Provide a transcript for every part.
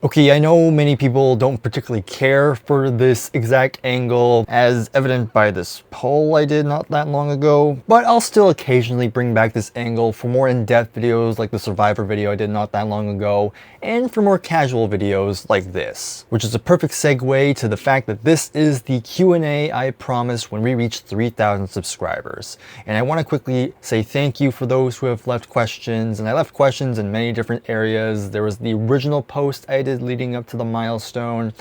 Okay, I know many people don't particularly care for this exact angle, as evident by this poll I did not that long ago, but I'll still occasionally bring back this angle for more in-depth videos like the Survivor video I did not that long ago, and for more casual videos like this. Which is a perfect segue to the fact that this is the Q&A I promised when we reached 3,000 subscribers. And I want to quickly say thank you for those who have left questions, and I left questions in many different areas. There was the original post I did leading up to the milestone,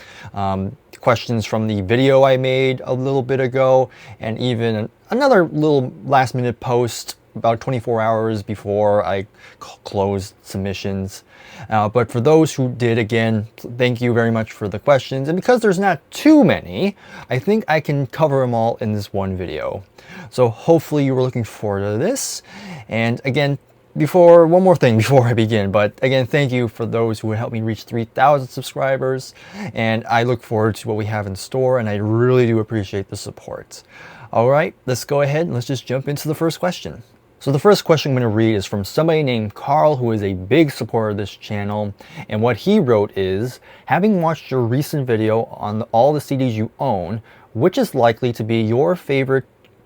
questions from the video I made a little bit ago, and even another little last minute post about 24 hours before I closed submissions. But for those who did, again, thank you very much for the questions. And because there's not too many, I think I can cover them all in this one video. So hopefully you were looking forward to this. And again, one more thing before I begin, but again, thank you for those who would help me reach 3,000 subscribers, and I look forward to what we have in store, and I really do appreciate the support. All right, let's go ahead and let's just jump into the first question. So the first question I'm going to read is from somebody named Carl, who is a big supporter of this channel, and what he wrote is, having watched your recent video on all the CDs you own, which is likely to be your favorite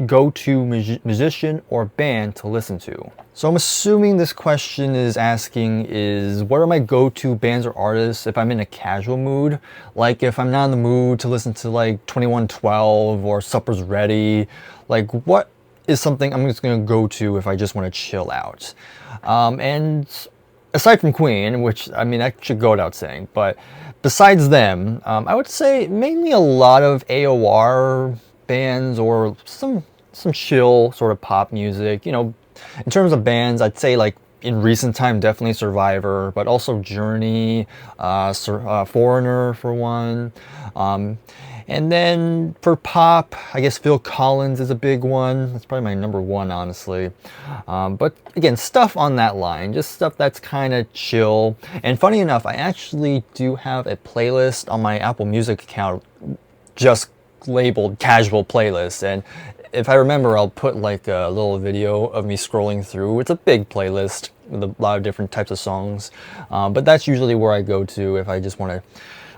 go-to musician or band to listen to? So I'm assuming this question is asking what are my go-to bands or artists if I'm in a casual mood? Like if I'm not in the mood to listen to like 2112 or Supper's Ready, like what is something I'm just gonna go to if I just want to chill out? And aside from Queen, which I mean that should go without saying, but besides them, I would say mainly a lot of AOR bands or some chill sort of pop music. You know, in terms of bands, I'd say like in recent time definitely Survivor, but also Journey, Foreigner for one. And then for pop, I guess Phil Collins is a big one. That's probably my number one, honestly. But again, stuff on that line, just stuff that's kind of chill. And funny enough, I actually do have a playlist on my Apple Music account just labeled casual playlist, and if I remember, I'll put like a little video of me scrolling through. It's a big playlist with a lot of different types of songs, but that's usually where I go to if I just want to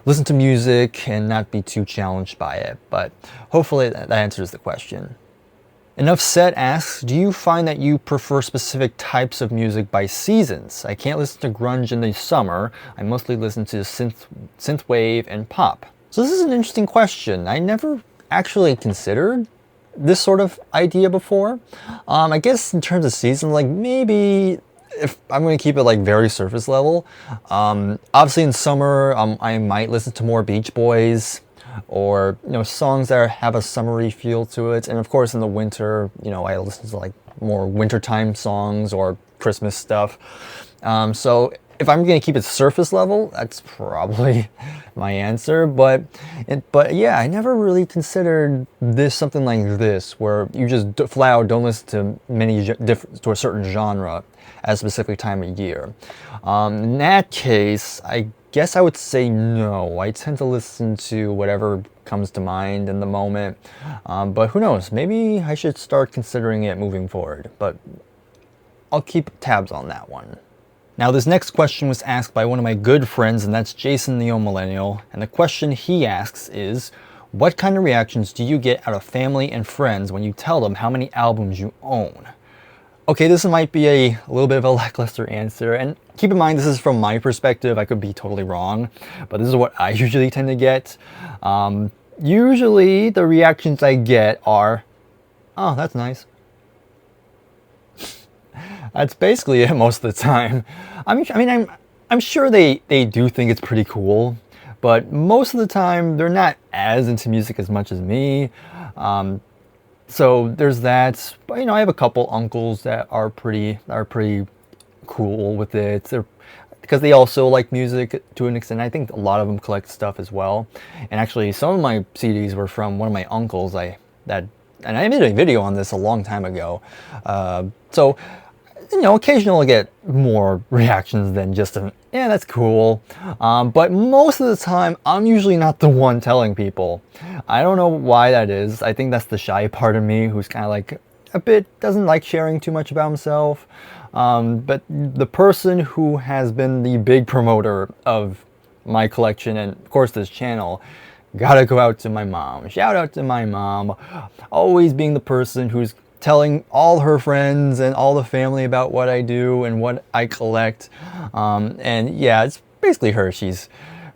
listen to music and not be too challenged by it. But hopefully that answers the question. Enough Said asks, do you find that you prefer specific types of music by seasons? I can't listen to grunge in the summer. I mostly listen to synthwave and pop. So this is an interesting question. I never actually considered this sort of idea before. I guess in terms of season, like maybe if I'm going to keep it like very surface level, obviously in summer, I might listen to more Beach Boys or, you know, songs that have a summery feel to it. And of course in the winter, you know, I listen to like more wintertime songs or Christmas stuff. So if I'm going to keep it surface level, that's probably my answer. But yeah, I never really considered something like this, where you just flat out don't listen to a certain genre at a specific time of year. In that case, I guess I would say no. I tend to listen to whatever comes to mind in the moment. But who knows? Maybe I should start considering it moving forward. But I'll keep tabs on that one. Now this next question was asked by one of my good friends, and that's Jason the Millennial, and the question he asks is, what kind of reactions do you get out of family and friends when you tell them how many albums you own? Okay, this might be a little bit of a lackluster answer, and keep in mind this is from my perspective. I could be totally wrong, but this is what I usually tend to get. Usually the reactions I get are, oh, that's nice. That's basically it most of the time. I'm sure they do think it's pretty cool, but most of the time they're not as into music as much as me. So there's that. But you know, I have a couple uncles that are pretty cool with it. Because they also like music to an extent. I think a lot of them collect stuff as well. And actually, some of my CDs were from one of my uncles. And I made a video on this a long time ago. So, you know, occasionally I'll get more reactions than just yeah, that's cool. But most of the time, I'm usually not the one telling people. I don't know why that is. I think that's the shy part of me, who's kind of like doesn't like sharing too much about himself. But the person who has been the big promoter of my collection and of course this channel, gotta go out to my mom. Shout out to my mom, always being the person who's telling all her friends and all the family about what I do and what I collect. And yeah, it's basically her. She's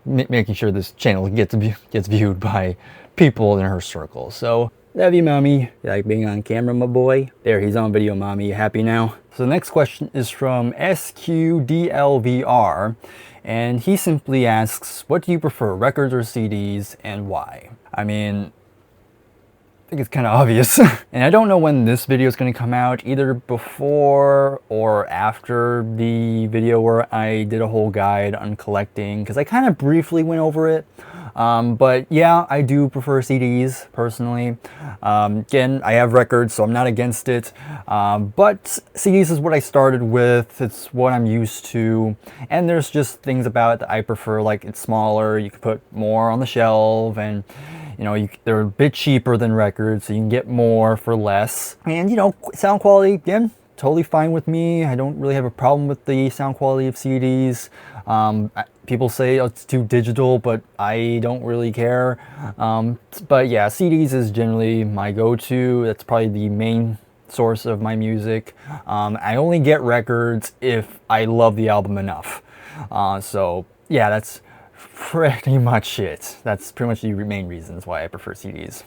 making sure this channel gets viewed by people in her circle. So love you, mommy. You like being on camera, my boy? There, he's on video, mommy. You happy now? So the next question is from SQDLVR, and he simply asks, what do you prefer, records or CDs, and why? I mean, I think it's kind of obvious. And I don't know when this video is going to come out, either before or after the video where I did a whole guide on collecting, because I kind of briefly went over it. But yeah, I do prefer CDs personally. Again, I have records, so I'm not against it. But CDs is what I started with. It's what I'm used to. And there's just things about it that I prefer, like it's smaller, you can put more on the shelf, and you know, they're a bit cheaper than records, so you can get more for less. And you know, sound quality, again, totally fine with me. I don't really have a problem with the sound quality of CDs. People say, oh, it's too digital, but I don't really care. But yeah, CDs is generally my go-to. That's probably the main source of my music. I only get records if I love the album enough. So yeah, that's pretty much it. That's pretty much the main reasons why I prefer CDs.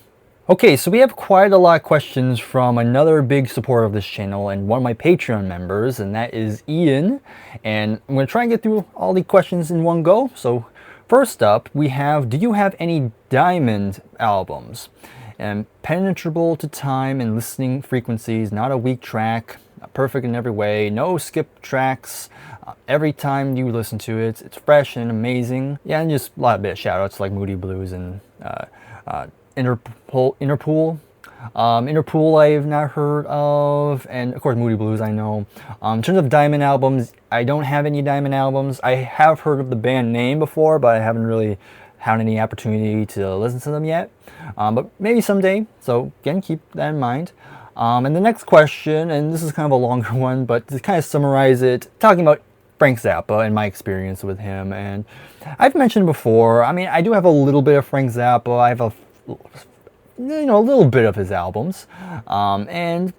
Okay, so we have quite a lot of questions from another big supporter of this channel and one of my Patreon members, and that is Ian. And I'm going to try and get through all the questions in one go. So first up, we have, do you have any Diamond albums? And penetrable to time and listening frequencies, not a weak track, perfect in every way, no skip tracks. Every time you listen to it, it's fresh and amazing. Yeah, and just a lot of shout outs like Moody Blues and Interpol. Interpol I've not heard of, and of course Moody Blues I know. In terms of Diamond albums, I don't have any Diamond albums. I have heard of the band name before, but I haven't really had any opportunity to listen to them yet. But maybe someday, so again, keep that in mind. And the next question, and this is kind of a longer one, but to kind of summarize it, talking about Frank Zappa and my experience with him. And I've mentioned before, I mean, I do have a little bit of Frank Zappa. I have a little bit of his albums, and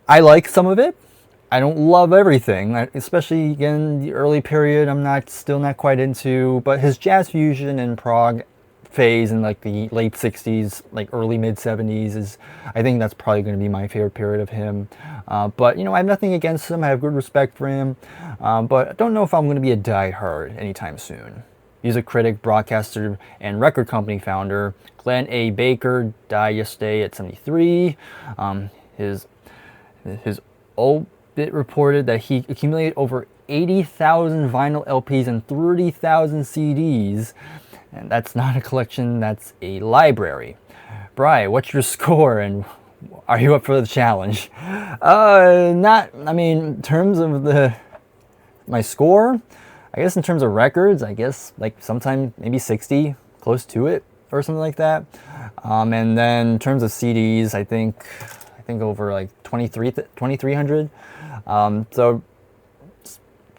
I like some of it. I don't love everything, especially again the early period. I'm still not quite into, but his jazz fusion and prog phase in like the late 60s, like early mid 70s is, I think that's probably going to be my favorite period of him. But you know, I have nothing against him. I have good respect for him, but I don't know if I'm going to be a diehard anytime soon. Music critic, broadcaster, and record company founder Glenn A. Baker died yesterday at 73. His obit reported that he accumulated over 80,000 vinyl LPs and 30,000 CDs. And that's not a collection, that's a library. Bryer, what's your score and are you up for the challenge? In terms of my score, I guess in terms of records, I guess like sometime maybe 60, close to it or something like that. And then in terms of CDs, I think over like 2,300. So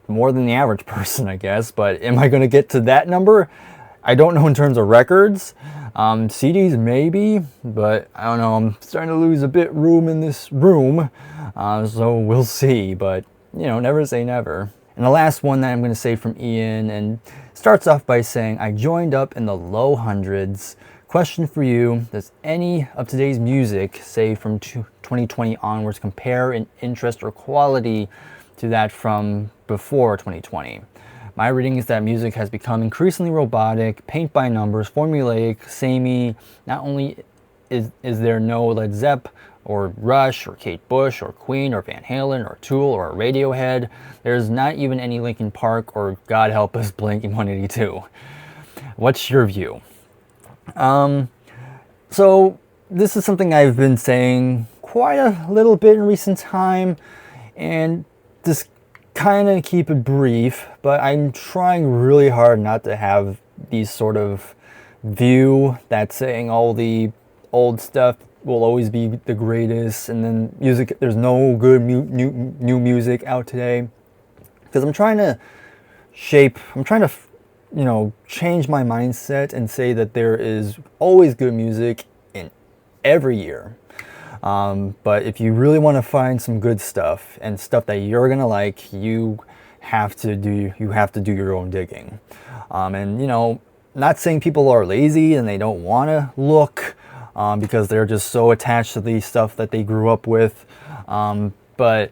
more than the average person, I guess. But am I going to get to that number? I don't know in terms of records. CDs maybe, but I don't know. I'm starting to lose a bit room in this room, so we'll see. But you know, never say never. And the last one that I'm going to say from Ian, and starts off by saying, I joined up in the low hundreds. Question for you, does any of today's music, say from 2020 onwards, compare in interest or quality to that from before 2020? My reading is that music has become increasingly robotic, paint by numbers, formulaic, samey. Not only is there no Led Zepp or Rush or Kate Bush or Queen or Van Halen or Tool or Radiohead, there's not even any Linkin Park or, God help us, Blink-182. What's your view? So this is something I've been saying quite a little bit in recent time, and this kind of keep it brief, but I'm trying really hard not to have these sort of view that's saying all the old stuff will always be the greatest, and then music, there's no good new music out today. Because I'm trying to change my mindset and say that there is always good music in every year. But if you really want to find some good stuff and stuff that you're gonna like, you have to do your own digging. And not saying people are lazy and they don't want to look because they're just so attached to the stuff that they grew up with. But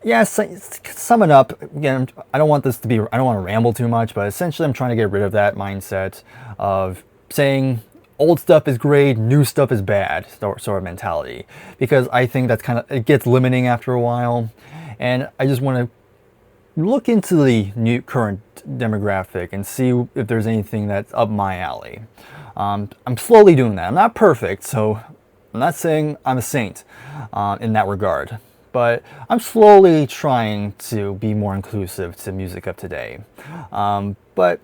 yeah, sum it up. Again, I don't want to ramble too much, but essentially I'm trying to get rid of that mindset of saying old stuff is great, new stuff is bad, sort of mentality. Because I think that's it gets limiting after a while. And I just want to look into the current demographic and see if there's anything that's up my alley. I'm slowly doing that. I'm not perfect, so I'm not saying I'm a saint in that regard. But I'm slowly trying to be more inclusive to music of today. But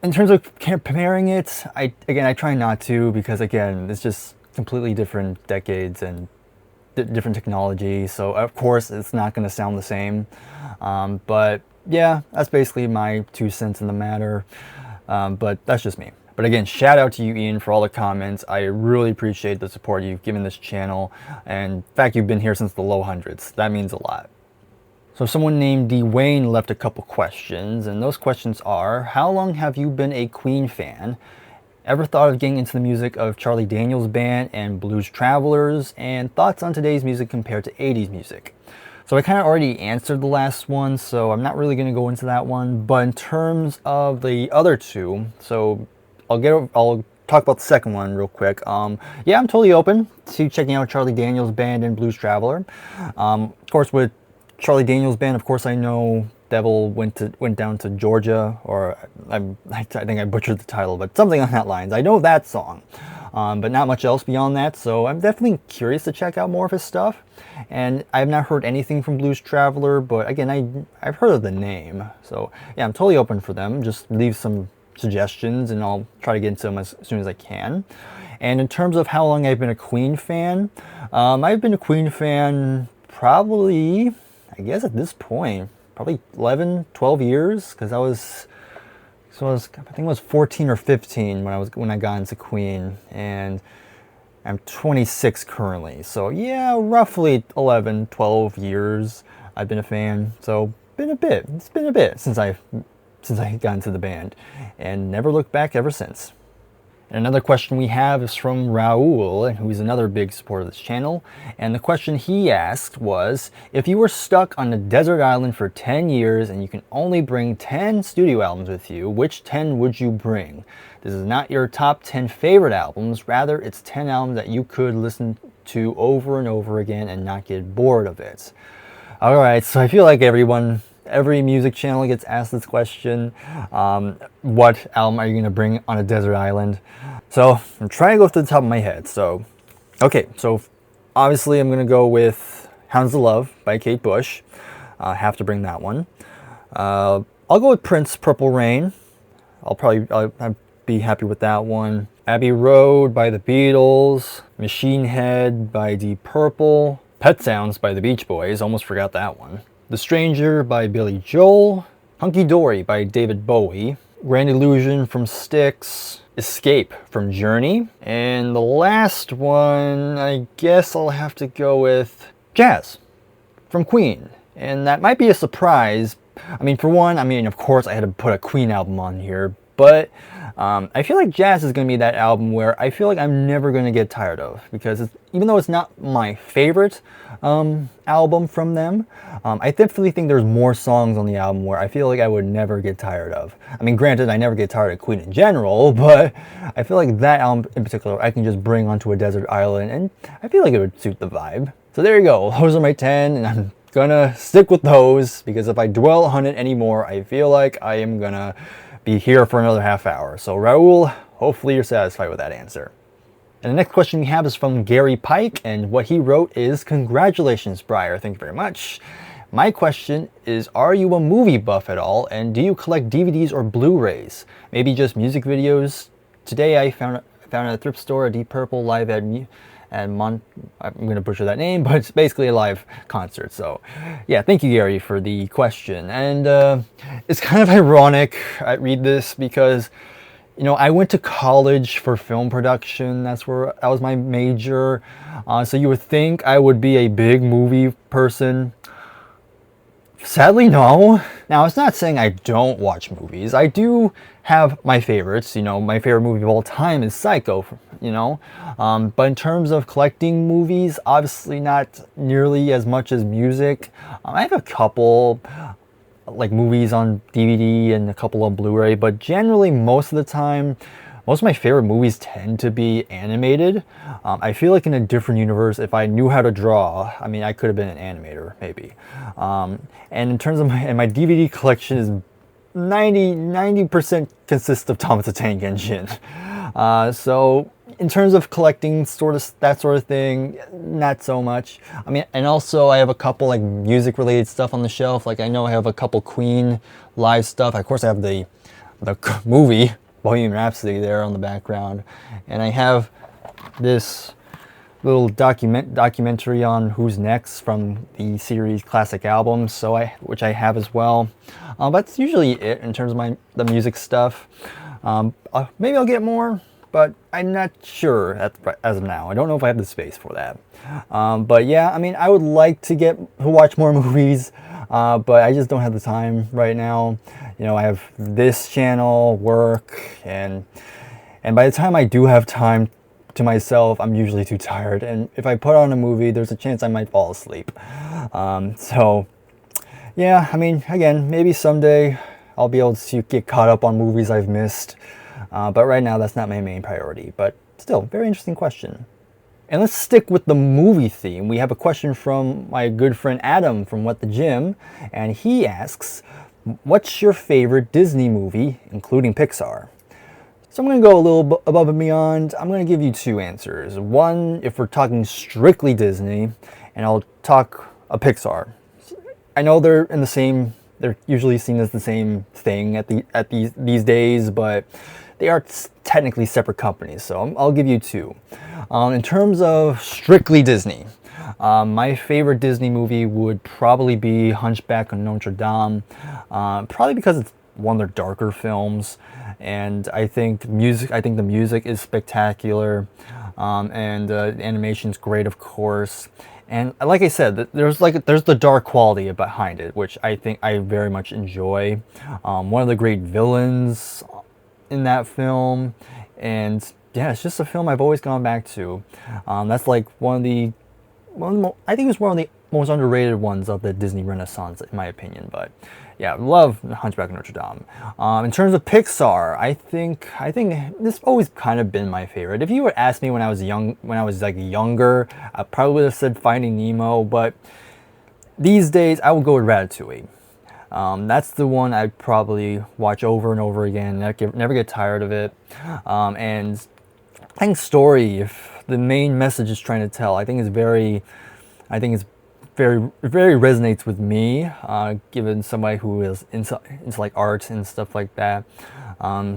in terms of comparing it, I try not to, because again, it's just completely different decades and different technology. So of course, it's not going to sound the same. But yeah, that's basically my 2 cents in the matter. But that's just me. But again, shout out to you, Ian, for all the comments. I really appreciate the support you've given this channel. And in fact, you've been here since the low hundreds. That means a lot. So someone named Dwayne left a couple questions, and those questions are, how long have you been a Queen fan? Ever thought of getting into the music of Charlie Daniels Band and Blues Travelers? And thoughts on today's music compared to 80s music? So I kind of already answered the last one, so I'm not really going to go into that one. But in terms of the other two, so I'll talk about the second one real quick. Yeah, I'm totally open to checking out Charlie Daniels Band and Blues Traveler. Of course, with Charlie Daniels Band, of course, I know Devil went down to Georgia, or I think I butchered the title, but something on that lines. I know that song, but not much else beyond that. So I'm definitely curious to check out more of his stuff. And I have not heard anything from Blues Traveler, but again, I've heard of the name. So yeah, I'm totally open for them. Just leave some suggestions and I'll try to get into them as soon as I can. And in terms of how long I've been a Queen fan, I've been a Queen fan probably, I guess at this point, probably 11, 12 years, because I think it was 14 or 15 when I got into Queen, and I'm 26 currently. So yeah, roughly 11, 12 years I've been a fan. So it's been a bit since I got into the band, and never looked back ever since. And another question we have is from Raul, who's another big supporter of this channel. And the question he asked was, if you were stuck on a desert island for 10 years and you can only bring 10 studio albums with you, which 10 would you bring? This is not your top 10 favorite albums, rather it's 10 albums that you could listen to over and over again and not get bored of it. Alright, so I feel like every music channel gets asked this question. What album are you going to bring on a desert island? So I'm trying to go to the top of my head. So, okay, so obviously I'm going to go with Hounds of Love by Kate Bush. Have to bring that one. I'll go with Prince, Purple Rain. I'll be happy with that one. Abbey Road by the Beatles. Machine Head by Deep Purple. Pet Sounds by the Beach Boys. Almost forgot that one. The Stranger by Billy Joel, Hunky Dory by David Bowie, Grand Illusion from Styx, Escape from Journey, and the last one, I guess I'll have to go with Jazz from Queen. And that might be a surprise. I mean, for one, of course I had to put a Queen album on here, but I feel like Jazz is going to be that album where I feel like I'm never going to get tired of, because even though it's not my favorite album from them, I definitely think there's more songs on the album where I feel like I would never get tired of. I mean, granted, I never get tired of Queen in general, but I feel like that album in particular I can just bring onto a desert island, and I feel like it would suit the vibe. So there you go, those are my 10, and I'm gonna stick with those, because if I dwell on it anymore, I feel like I am gonna be here for another half hour. So Raul, hopefully you're satisfied with that answer. And the next question we have is from Gary Pike, and what he wrote is, congratulations, Bryer, thank you very much. My question is, are you a movie buff at all, and do you collect DVDs or Blu-rays? Maybe just music videos? Today I found at a thrift store a Deep Purple live I'm going to butcher that name, but it's basically a live concert. So yeah, thank you, Gary, for the question. And it's kind of ironic I read this because, you know, I went to college for film production. That was my major. So you would think I would be a big movie person. Sadly, no. Now, it's not saying I don't watch movies. I do have my favorites. You know, my favorite movie of all time is Psycho, you know. But in terms of collecting movies, obviously not nearly as much as music. I have a couple like movies on DVD and a couple on Blu-ray, but generally most of the time, most of my favorite movies tend to be animated. I feel like in a different universe, if I knew how to draw, I mean, I could have been an animator, maybe. And in terms of my DVD collection is 90% consists of Thomas the Tank Engine. So in terms of collecting that sort of thing, not so much. I mean, and also I have a couple like music related stuff on the shelf. Like I know I have a couple Queen live stuff. Of course I have the movie Bohemian Rhapsody there on the background, and I have this little documentary on Who's Next from the series Classic Albums, which I have as well. That's usually it in terms of the music stuff. Maybe I'll get more, but I'm not sure as of now. I don't know if I have the space for that. But yeah, I mean, I would like to watch more movies, but I just don't have the time right now. You know, I have this channel, work, and by the time I do have time to myself, I'm usually too tired. And if I put on a movie, there's a chance I might fall asleep. So yeah, I mean, again, maybe someday I'll be able to get caught up on movies I've missed. But right now, that's not my main priority. But still, very interesting question. And let's stick with the movie theme. We have a question from my good friend Adam from What the Gym. And he asks, what's your favorite Disney movie, including Pixar? So I'm going to go a little above and beyond. I'm going to give you two answers. One, if we're talking strictly Disney, and I'll talk a Pixar. I know they're usually seen as the same thing at these days, but they are technically separate companies, so I'll give you two. In terms of strictly Disney, my favorite Disney movie would probably be Hunchback of Notre Dame, probably because it's one of their darker films, and I think the music is spectacular, and the animation's great, of course. And like I said, there's the dark quality behind it, which I think I very much enjoy. One of the great villains in that film, and yeah, it's just a film I've always gone back to. That's like I think it's one of the most underrated ones of the Disney Renaissance, in my opinion. But yeah, love Hunchback of Notre Dame. In terms of Pixar, I think this always kind of been my favorite. If you would ask me when I was younger, I probably would have said Finding Nemo. But these days, I would go with Ratatouille. That's the one I'd probably watch over and over again. Never get tired of it. And I think story, if the main message is trying to tell, I think it's very resonates with me, given somebody who is into like art and stuff like that.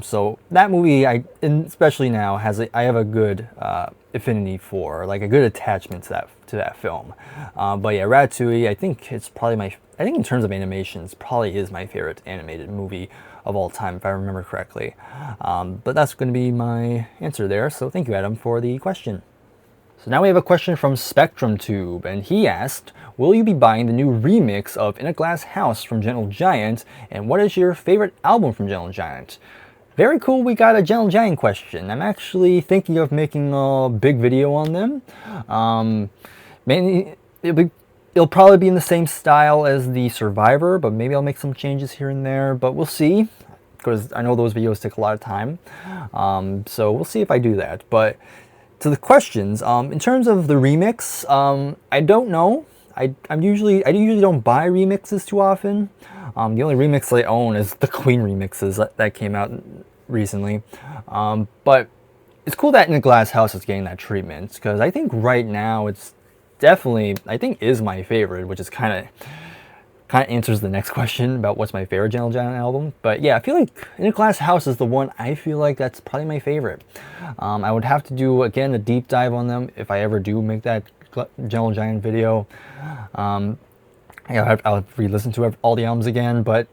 So that movie, especially now, I have a good affinity for, like a good attachment to that film. But yeah, Ratatouille, I think in terms of animations, probably is my favorite animated movie of all time, if I remember correctly. But that's going to be my answer there. So thank you, Adam, for the question. So now we have a question from Spectrum Tube, and he asked, will you be buying the new remix of In a Glass House from Gentle Giant, and what is your favorite album from Gentle Giant? Very cool, we got a Gentle Giant question. I'm actually thinking of making a big video on them. Mainly, it'll probably be in the same style as the Survivor, but maybe I'll make some changes here and there, but we'll see, because I know those videos take a lot of time. So we'll see if I do that. But to the questions, in terms of the remix, I don't know. I usually don't buy remixes too often. The only remix I own is the Queen remixes that came out recently. But it's cool that In a Glass House is getting that treatment, because I think right now it's definitely, is my favorite, which is kind of kind of answers the next question about what's my favorite Gentle Giant album. But yeah, I feel like In a Glass House is the one I feel like that's probably my favorite. I would have to do, again, a deep dive on them if I ever do make that Gentle Giant video. Yeah, I'll re-listen to all the albums again, but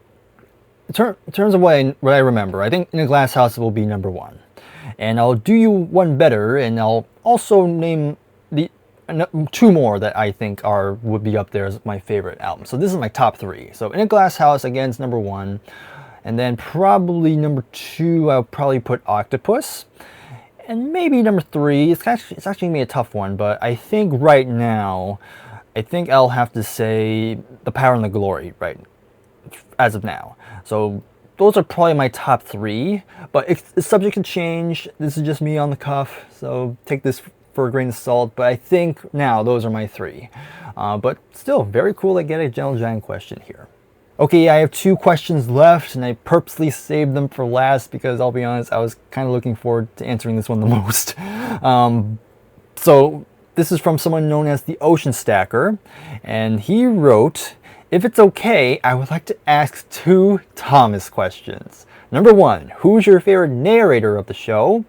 in terms of what I remember, I think In a Glass House will be number 1. And I'll do you one better, and I'll also name the 2 more that I think would be up there as my favorite album. So this is my top 3. So In a Glass House, again, is number 1. And then probably number 2, I'll probably put Octopus. And maybe number 3, it's actually going to be a tough one, but I think right now, I think I'll have to say The Power and the Glory, right, as of now. So those are probably my top 3, but it's subject to change. This is just me on the cuff, so take this for a grain of salt, but I think now those are my 3. But still, very cool to get a Gentle Giant question here. Okay, I have 2 questions left, and I purposely saved them for last because I'll be honest, I was kind of looking forward to answering this one the most. So this is from someone known as the Ocean Stacker, and he wrote, if it's okay, I would like to ask 2 Thomas questions. Number 1, who's your favorite narrator of the show?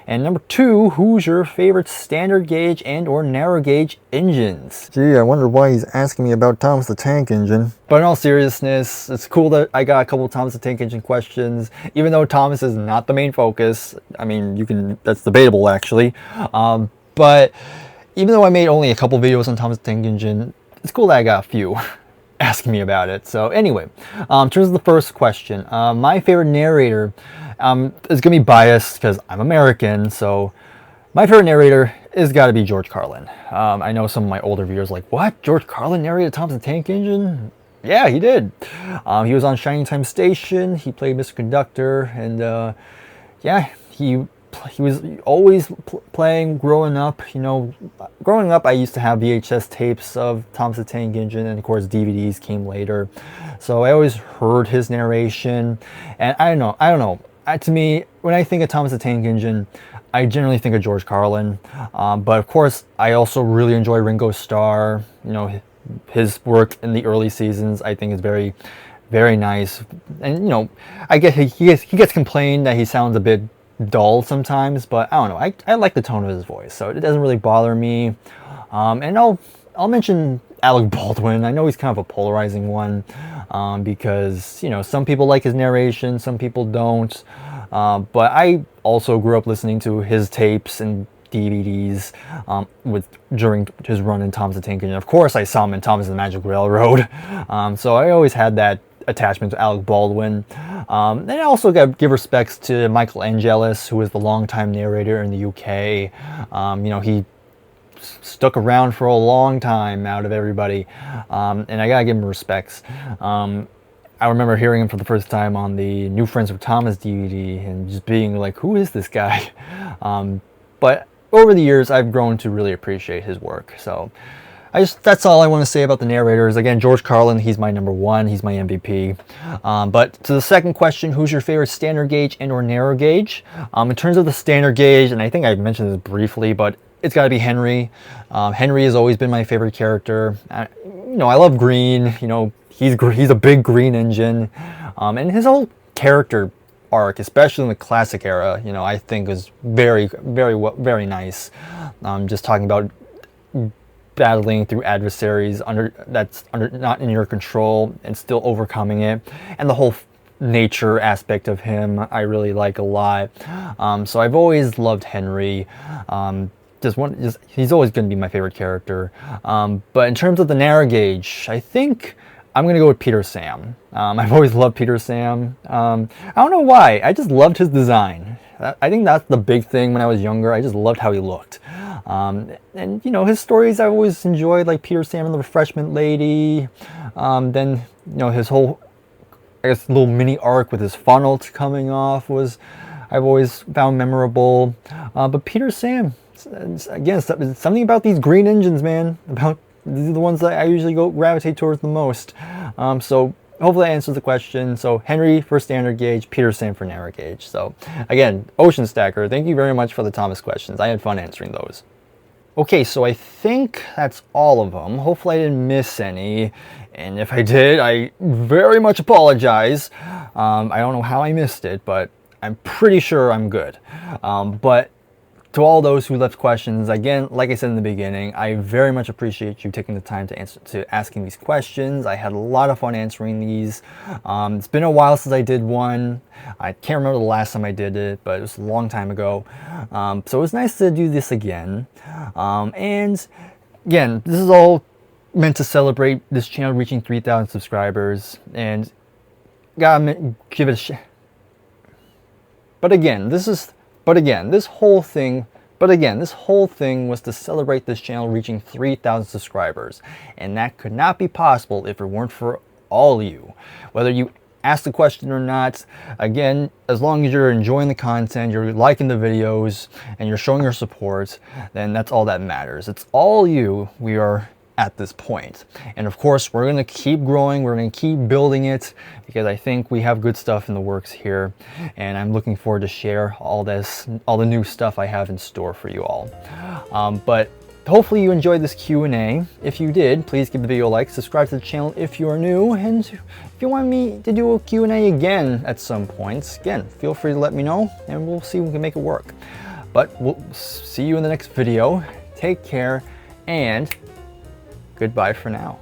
And number 2, who's your favorite standard gauge and or narrow gauge engines? Gee, I wonder why he's asking me about Thomas the Tank Engine. But in all seriousness, it's cool that I got a couple of Thomas the Tank Engine questions, even though Thomas is not the main focus. I mean, that's debatable actually. But even though I made only a couple videos on Thomas the Tank Engine, it's cool that I got a few asking me about it. So anyway, in terms of the first question, my favorite narrator is going to be biased because I'm American, so my favorite narrator is got to be George Carlin. I know some of my older viewers are like, what? George Carlin narrated Thomas the Tank Engine? Yeah, he did. He was on Shining Time Station, he played Mr. Conductor, and yeah, he was always playing growing up. You know, growing up I used to have VHS tapes of Thomas the Tank Engine, and of course DVDs came later, so I always heard his narration. And I don't know, to me, when I think of Thomas the Tank Engine, I generally think of George Carlin, but of course I also really enjoy Ringo Starr. You know, his work in the early seasons I think is very, very nice. And you know, I get he gets complained that he sounds a bit dull sometimes, but I don't know, I like the tone of his voice, so it doesn't really bother me. And I'll mention Alec Baldwin. I know he's kind of a polarizing one, because you know, some people like his narration, some people don't, but I also grew up listening to his tapes and DVDs during his run in Thomas the Tank Engine. Of course I saw him in Thomas and the Magic Railroad, so I always had that attachment to Alec Baldwin. And I also got to give respects to Michael Angelis, who was the longtime narrator in the UK. You know, he stuck around for a long time out of everybody, and I gotta give him respects. I remember hearing him for the first time on the New Friends with Thomas DVD and just being like, who is this guy? But over the years I've grown to really appreciate his work. So that's all I want to say about the narrators. Again, George Carlin, he's my number 1, he's my MVP. But to the second question, who's your favorite standard gauge and or narrow gauge? In terms of the standard gauge, and I think I mentioned this briefly, but it's got to be Henry. Henry has always been my favorite character. You know, I love green. You know, he's a big green engine, and his whole character arc, especially in the classic era, you know, I think is very, very nice. Just talking about battling through adversaries that's not in your control and still overcoming it, and the whole nature aspect of him I really like a lot. So I've always loved Henry. He's always going to be my favorite character. But in terms of the narrow gauge, I think I'm going to go with Peter Sam. I've always loved Peter Sam. I don't know why, I just loved his design. I think that's the big thing when I was younger. I just loved how he looked. And you know, his stories I always enjoyed, like Peter Sam and the Refreshment Lady. Then, you know, his whole, I guess, little mini arc with his funnel coming off I've always found memorable. But Peter Sam, again, something about these green engines, man. These are the ones that I usually gravitate towards the most. So hopefully that answers the question. So Henry for standard gauge, Peter Sam for narrow gauge. So again, Ocean Stacker, thank you very much for the Thomas questions. I had fun answering those. Okay, so I think that's all of them. Hopefully I didn't miss any. And if I did, I very much apologize. I don't know how I missed it, but I'm pretty sure I'm good. But to all those who left questions, again, like I said in the beginning, I very much appreciate you taking the time to asking these questions. I had a lot of fun answering these. It's been a while since I did one. I can't remember the last time I did it, but it was a long time ago. So it was nice to do this again. And again, this is all meant to celebrate this channel reaching 3,000 subscribers, and gotta give it a But again, this whole thing was to celebrate this channel reaching 3,000 subscribers. And that could not be possible if it weren't for all of you. Whether you ask the question or not, again, as long as you're enjoying the content, you're liking the videos, and you're showing your support, then that's all that matters. It's all you we are at this point. And of course, we're going to keep growing, we're going to keep building it, because I think we have good stuff in the works here, and I'm looking forward to share all the new stuff I have in store for you all. But hopefully you enjoyed this Q&A. If you did, please give the video a like, subscribe to the channel if you are new, and if you want me to do a Q&A again at some point, again, feel free to let me know, and we'll see if we can make it work. But we'll see you in the next video. Take care, and goodbye for now.